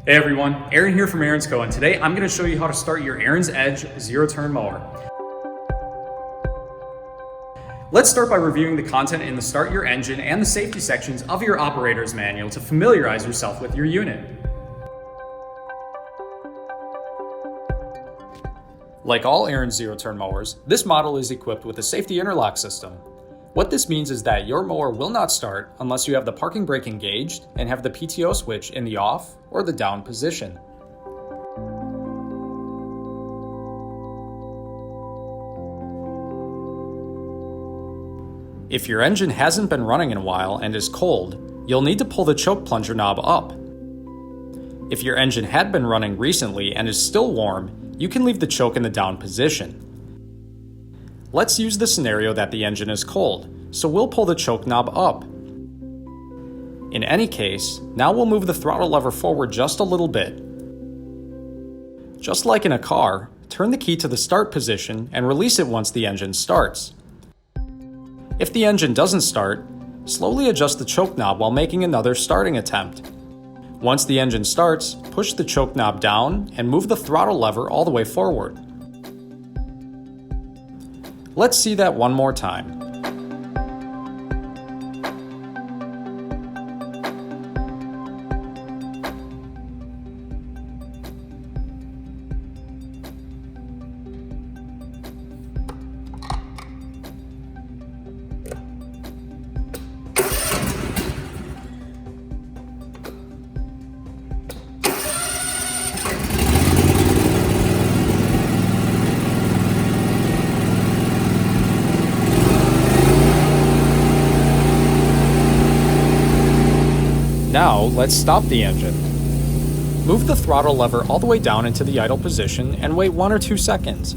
Hey everyone, Aaron here from Ariens EDGE, and today I'm going to show you how to start your Ariens EDGE zero-turn mower. Let's start by reviewing the content in the Start Your Engine and the safety sections of your operator's manual to familiarize yourself with your unit. Like all Ariens zero-turn mowers, this model is equipped with a safety interlock system. What this means is that your mower will not start unless you have the parking brake engaged and have the PTO switch in the off or the down position. If your engine hasn't been running in a while and is cold, you'll need to pull the choke plunger knob up. If your engine had been running recently and is still warm, you can leave the choke in the down position. Let's use the scenario that the engine is cold, so we'll pull the choke knob up. In any case, now we'll move the throttle lever forward just a little bit. Just like in a car, turn the key to the start position and release it once the engine starts. If the engine doesn't start, slowly adjust the choke knob while making another starting attempt. Once the engine starts, push the choke knob down and move the throttle lever all the way forward. Let's see that one more time. Now, let's stop the engine. Move the throttle lever all the way down into the idle position and wait 1 or 2 seconds.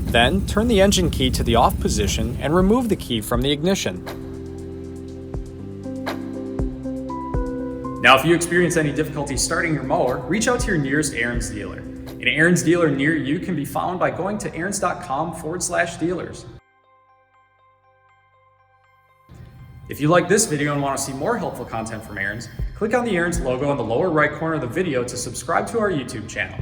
Then, turn the engine key to the off position and remove the key from the ignition. Now, if you experience any difficulty starting your mower, reach out to your nearest Ariens dealer. An Ariens dealer near you can be found by going to ariens.com/dealers. If you like this video and want to see more helpful content from Ariens, click on the Ariens logo in the lower right corner of the video to subscribe to our YouTube channel.